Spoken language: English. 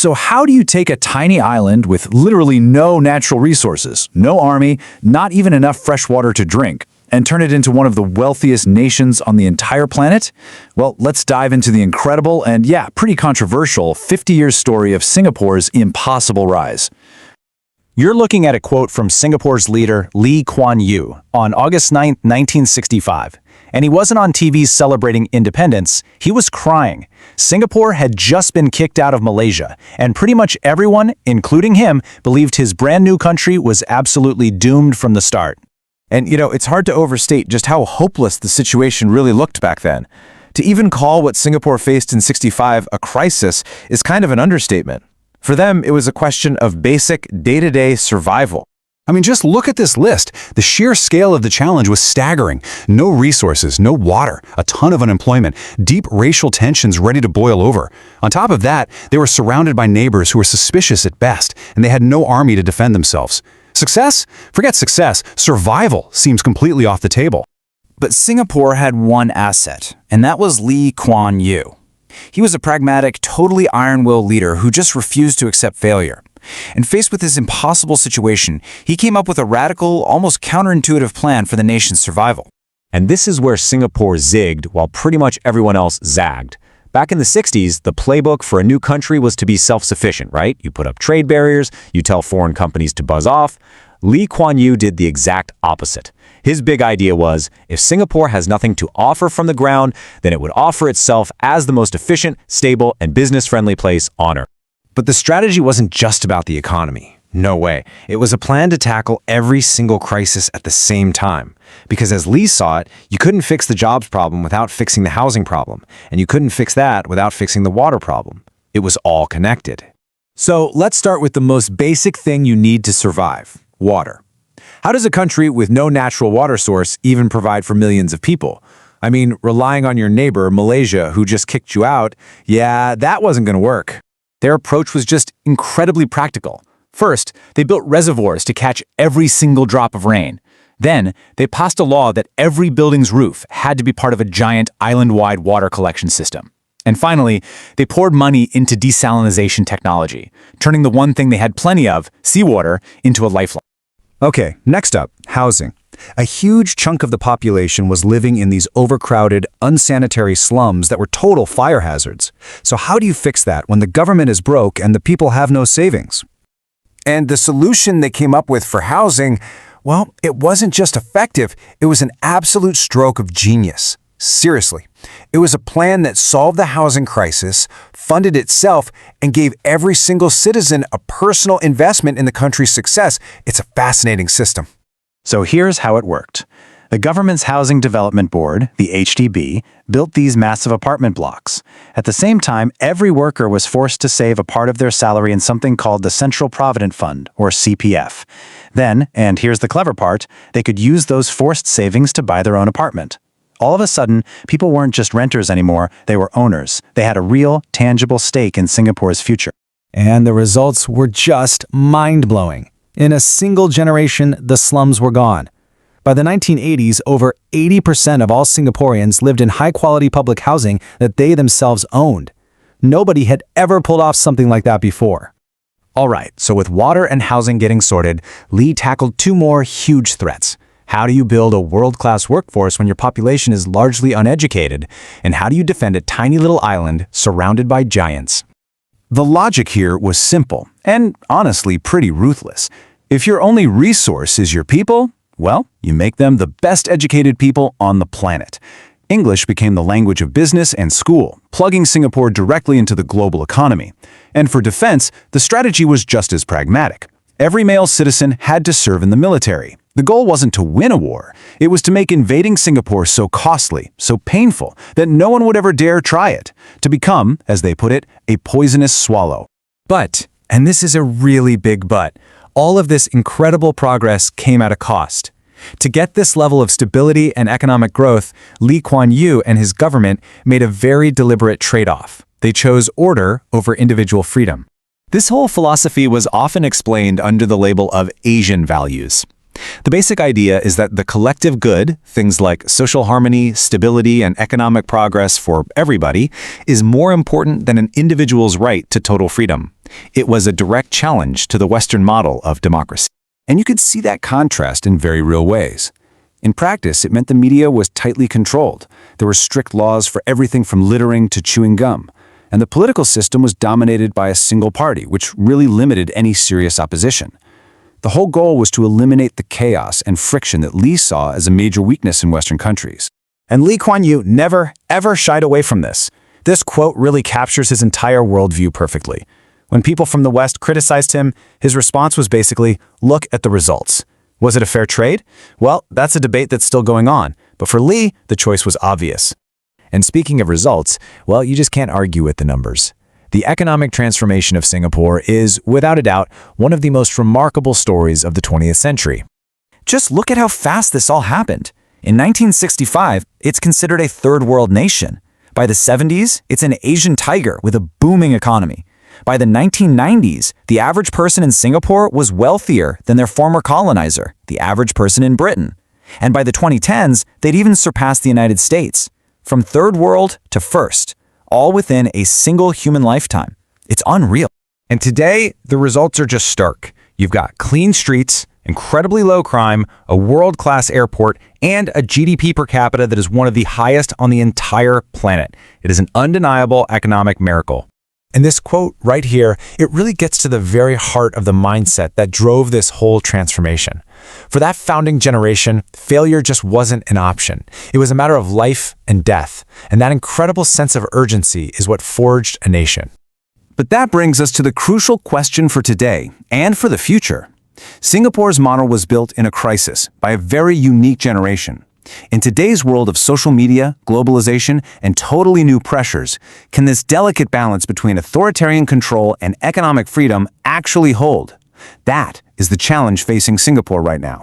So how do you take a tiny island with literally no natural resources, no army, not even enough fresh water to drink, and turn it into one of the wealthiest nations on the entire planet? Well, let's dive into the incredible and, yeah, pretty controversial 50-year story of Singapore's impossible rise. You're looking at a quote from Singapore's leader, Lee Kuan Yew, on August 9, 1965. And he wasn't on TV celebrating independence, he was crying. Singapore had just been kicked out of Malaysia, and pretty much everyone, including him, believed his brand new country was absolutely doomed from the start. And, it's hard to overstate just how hopeless the situation really looked back then. To even call what Singapore faced in '65 a crisis is kind of an understatement. For them, it was a question of basic, day-to-day survival. I mean, just look at this list. The sheer scale of the challenge was staggering. No resources, no water, a ton of unemployment, deep racial tensions ready to boil over. On top of that, they were surrounded by neighbors who were suspicious at best, and they had no army to defend themselves. Success? Forget success. Survival seems completely off the table. But Singapore had one asset, and that was Lee Kuan Yew. He was a pragmatic, totally iron-willed leader who just refused to accept failure. And faced with this impossible situation, he came up with a radical, almost counterintuitive plan for the nation's survival. And this is where Singapore zigged while pretty much everyone else zagged. Back in the 60s, the playbook for a new country was to be self-sufficient, right? You put up trade barriers, you tell foreign companies to buzz off. Lee Kuan Yew did the exact opposite. His big idea was, if Singapore has nothing to offer from the ground, then it would offer itself as the most efficient, stable, and business-friendly place on Earth. But the strategy wasn't just about the economy. No way. It was a plan to tackle every single crisis at the same time. Because as Lee saw it, you couldn't fix the jobs problem without fixing the housing problem, and you couldn't fix that without fixing the water problem. It was all connected. So let's start with the most basic thing you need to survive: water. How does a country with no natural water source even provide for millions of people? I mean, relying on your neighbor, Malaysia, who just kicked you out, yeah, that wasn't going to work. Their approach was just incredibly practical. First, they built reservoirs to catch every single drop of rain. Then, they passed a law that every building's roof had to be part of a giant island-wide water collection system. And finally, they poured money into desalination technology, turning the one thing they had plenty of, seawater, into a lifeline. Okay, next up, housing. A huge chunk of the population was living in these overcrowded, unsanitary slums that were total fire hazards. So how do you fix that when the government is broke and the people have no savings? And the solution they came up with for housing, well, it wasn't just effective, it was an absolute stroke of genius. Seriously. It was a plan that solved the housing crisis, funded itself, and gave every single citizen a personal investment in the country's success. It's a fascinating system. So here's how it worked. The government's Housing Development Board, the HDB, built these massive apartment blocks. At the same time, every worker was forced to save a part of their salary in something called the Central Provident Fund, or CPF. Then, and here's the clever part, they could use those forced savings to buy their own apartment. All of a sudden, people weren't just renters anymore, they were owners. They had a real, tangible stake in Singapore's future. And the results were just mind-blowing. In a single generation, the slums were gone. By the 1980s, over 80% of all Singaporeans lived in high-quality public housing that they themselves owned. Nobody had ever pulled off something like that before. All right, so with water and housing getting sorted, Lee tackled two more huge threats. How do you build a world-class workforce when your population is largely uneducated? And how do you defend a tiny little island surrounded by giants? The logic here was simple, and honestly pretty ruthless. If your only resource is your people, well, you make them the best educated people on the planet. English became the language of business and school, plugging Singapore directly into the global economy. And for defense, the strategy was just as pragmatic. Every male citizen had to serve in the military. The goal wasn't to win a war. It was to make invading Singapore so costly, so painful, that no one would ever dare try it, to become, as they put it, a poisonous swallow. But, and this is a really big but, all of this incredible progress came at a cost. To get this level of stability and economic growth, Lee Kuan Yew and his government made a very deliberate trade-off. They chose order over individual freedom. This whole philosophy was often explained under the label of Asian values. The basic idea is that the collective good, things like social harmony, stability, and economic progress for everybody, is more important than an individual's right to total freedom. It was a direct challenge to the Western model of democracy. And you could see that contrast in very real ways. In practice, it meant the media was tightly controlled. There were strict laws for everything from littering to chewing gum. And the political system was dominated by a single party, which really limited any serious opposition. The whole goal was to eliminate the chaos and friction that Lee saw as a major weakness in Western countries. And Lee Kuan Yew never, ever shied away from this. This quote really captures his entire worldview perfectly. When people from the West criticized him, his response was basically, look at the results. Was it a fair trade? Well, that's a debate that's still going on. But for Lee, the choice was obvious. And speaking of results, well, you just can't argue with the numbers. The economic transformation of Singapore is, without a doubt, one of the most remarkable stories of the 20th century. Just look at how fast this all happened. In 1965, it's considered a third world nation. By the 70s, it's an Asian tiger with a booming economy. By the 1990s, the average person in Singapore was wealthier than their former colonizer, the average person in Britain. And by the 2010s, they'd even surpassed the United States. From third world to first, all within a single human lifetime. It's unreal. And today, the results are just stark. You've got clean streets, incredibly low crime, a world-class airport, and a GDP per capita that is one of the highest on the entire planet. It is an undeniable economic miracle. And this quote right here, it really gets to the very heart of the mindset that drove this whole transformation. For that founding generation, failure just wasn't an option. It was a matter of life and death, and that incredible sense of urgency is what forged a nation. But that brings us to the crucial question for today and for the future. Singapore's model was built in a crisis by a very unique generation. In today's world of social media, globalization, and totally new pressures, can this delicate balance between authoritarian control and economic freedom actually hold? That is the challenge facing Singapore right now.